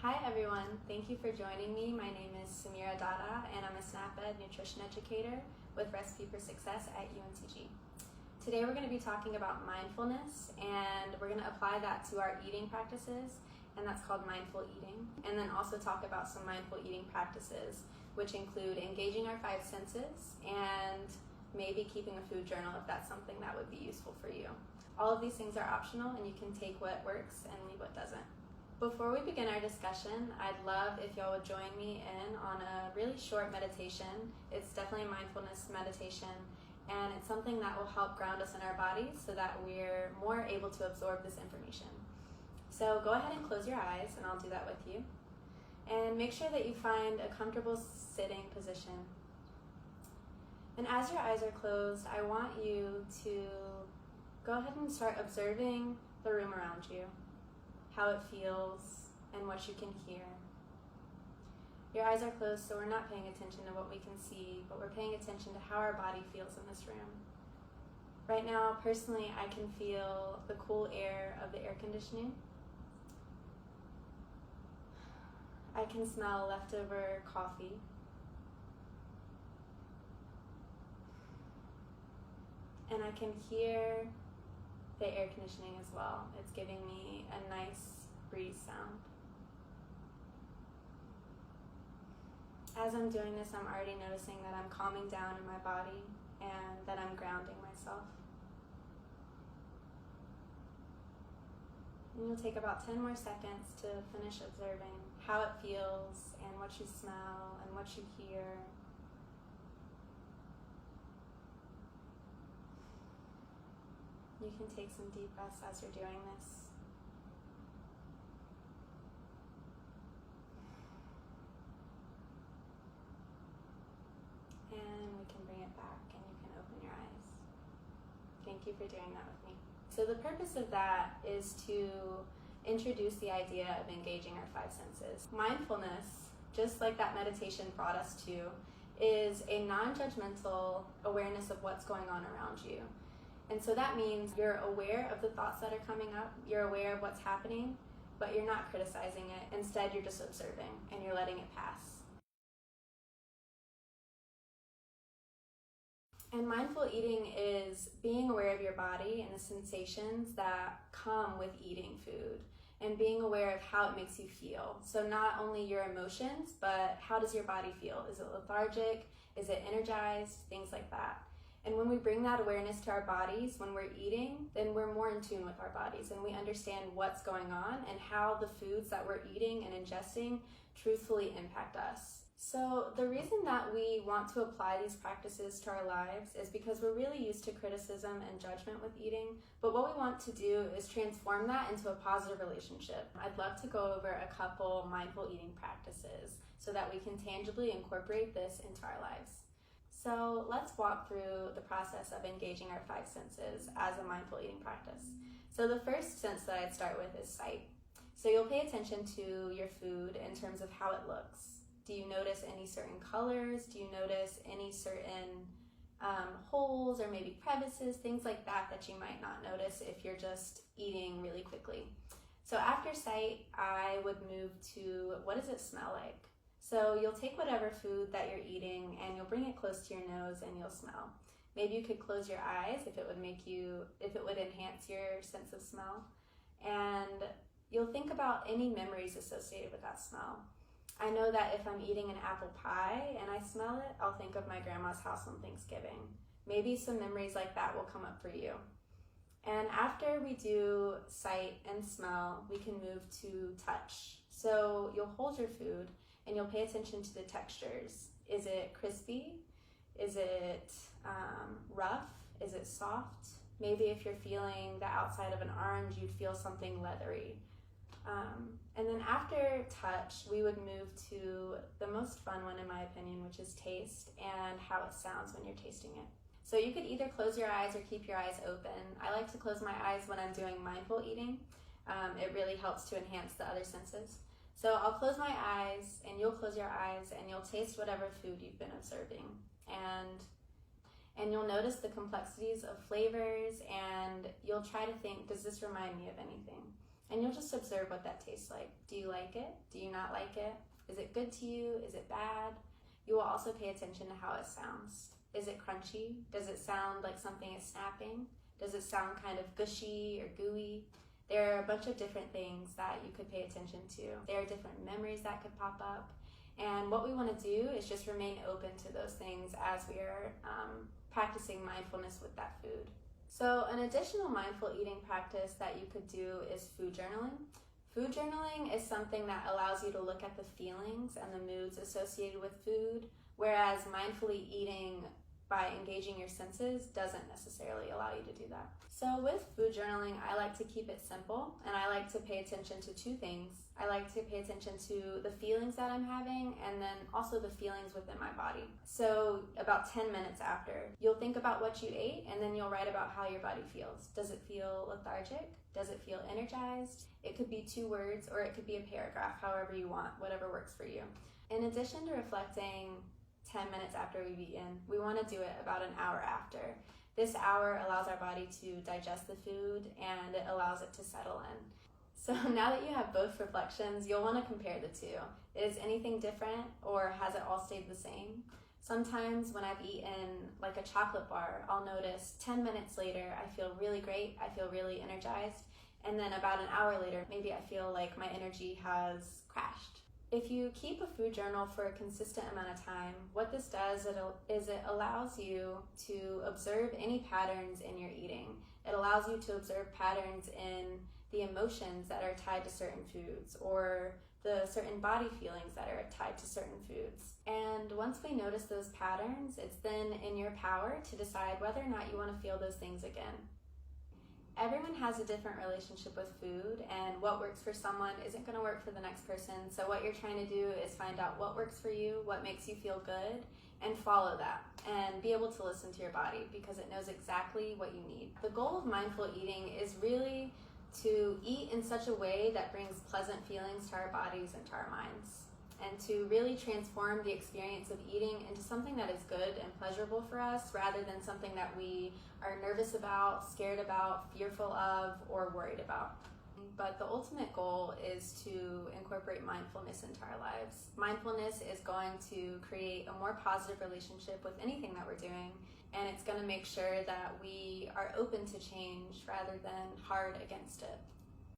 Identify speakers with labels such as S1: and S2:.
S1: Hi everyone, thank you for joining me. My name is Samira Dahdah and I'm a SNAP-Ed Nutrition Educator with Recipe for Success at UNCG. Today we're going to be talking about mindfulness, and we're going to apply that to our eating practices, and that's called mindful eating. And then also talk about some mindful eating practices, which include engaging our five senses and maybe keeping a food journal if that's something that would be useful for you. All of these things are optional and you can take what works and leave what doesn't. Before we begin our discussion, I'd love if y'all would join me in on a really short meditation. It's definitely a mindfulness meditation, and it's something that will help ground us in our bodies so that we're more able to absorb this information. So go ahead and close your eyes, and I'll do that with you. And make sure that you find a comfortable sitting position. And as your eyes are closed, I want you to go ahead and start observing the room around you, how it feels, and what you can hear. Your eyes are closed, so we're not paying attention to what we can see, but we're paying attention to how our body feels in this room. Right now, personally, I can feel the cool air of the air conditioning. I can smell leftover coffee. And I can hear the air conditioning as well. It's giving me a nice breeze sound. As I'm doing this, I'm already noticing that I'm calming down in my body and that I'm grounding myself. And you'll take about 10 more seconds to finish observing how it feels and what you smell and what you hear. You can take some deep breaths as you're doing this. And we can bring it back and you can open your eyes. Thank you for doing that with me. So the purpose of that is to introduce the idea of engaging our five senses. Mindfulness, just like that meditation brought us to, is a non-judgmental awareness of what's going on around you. And so that means you're aware of the thoughts that are coming up, you're aware of what's happening, but you're not criticizing it. Instead, you're just observing and you're letting it pass. And mindful eating is being aware of your body and the sensations that come with eating food, and being aware of how it makes you feel. So not only your emotions, but how does your body feel? Is it lethargic? Is it energized? Things like that. And when we bring that awareness to our bodies when we're eating, then we're more in tune with our bodies and we understand what's going on and how the foods that we're eating and ingesting truthfully impact us. So the reason that we want to apply these practices to our lives is because we're really used to criticism and judgment with eating, but what we want to do is transform that into a positive relationship. I'd love to go over a couple mindful eating practices so that we can tangibly incorporate this into our lives. So let's walk through the process of engaging our five senses as a mindful eating practice. So the first sense that I'd start with is sight. So you'll pay attention to your food in terms of how it looks. Do you notice any certain colors? Do you notice any certain holes or maybe crevices, things like that that you might not notice if you're just eating really quickly? So after sight, I would move to what does it smell like? So you'll take whatever food that you're eating and you'll bring it close to your nose and you'll smell. Maybe you could close your eyes if it would enhance your sense of smell. And you'll think about any memories associated with that smell. I know that if I'm eating an apple pie and I smell it, I'll think of my grandma's house on Thanksgiving. Maybe some memories like that will come up for you. And after we do sight and smell, we can move to touch. So you'll hold your food and you'll pay attention to the textures. Is it crispy? Is it rough? Is it soft? Maybe if you're feeling the outside of an orange, you'd feel something leathery. And then after touch, we would move to the most fun one in my opinion, which is taste and how it sounds when you're tasting it. So you could either close your eyes or keep your eyes open. I like to close my eyes when I'm doing mindful eating. It really helps to enhance the other senses. So I'll close my eyes and you'll close your eyes and you'll taste whatever food you've been observing. And you'll notice the complexities of flavors and you'll try to think, does this remind me of anything? And you'll just observe what that tastes like. Do you like it? Do you not like it? Is it good to you? Is it bad? You will also pay attention to how it sounds. Is it crunchy? Does it sound like something is snapping? Does it sound kind of gushy or gooey? There are a bunch of different things that you could pay attention to. There are different memories that could pop up. And what we want to do is just remain open to those things as we are practicing mindfulness with that food. So an additional mindful eating practice that you could do is food journaling. Food journaling is something that allows you to look at the feelings and the moods associated with food, whereas mindfully eating by engaging your senses doesn't necessarily allow you to do that. So with food journaling, I like to keep it simple, and I like to pay attention to two things. I like to pay attention to the feelings that I'm having, and then also the feelings within my body. So about 10 minutes after, you'll think about what you ate, and then you'll write about how your body feels. Does it feel lethargic? Does it feel energized? It could be 2 words, or it could be a paragraph, however you want, whatever works for you. In addition to reflecting 10 minutes after we've eaten, we want to do it about an hour after. This hour allows our body to digest the food, and it allows it to settle in. So now that you have both reflections, you'll want to compare the two. Is anything different, or has it all stayed the same? Sometimes when I've eaten like a chocolate bar, I'll notice 10 minutes later, I feel really great, I feel really energized, and then about an hour later, maybe I feel like my energy has crashed. If you keep a food journal for a consistent amount of time, what this does is it allows you to observe any patterns in your eating. It allows you to observe patterns in the emotions that are tied to certain foods, or the certain body feelings that are tied to certain foods. And once we notice those patterns, it's then in your power to decide whether or not you want to feel those things again. Everyone has a different relationship with food, and what works for someone isn't going to work for the next person. So what you're trying to do is find out what works for you, what makes you feel good, and follow that, and be able to listen to your body because it knows exactly what you need. The goal of mindful eating is really to eat in such a way that brings pleasant feelings to our bodies and to our minds, and to really transform the experience of eating into something that is good and pleasurable for us, rather than something that we are nervous about, scared about, fearful of, or worried about. But the ultimate goal is to incorporate mindfulness into our lives. Mindfulness is going to create a more positive relationship with anything that we're doing, and it's going to make sure that we are open to change rather than hard against it.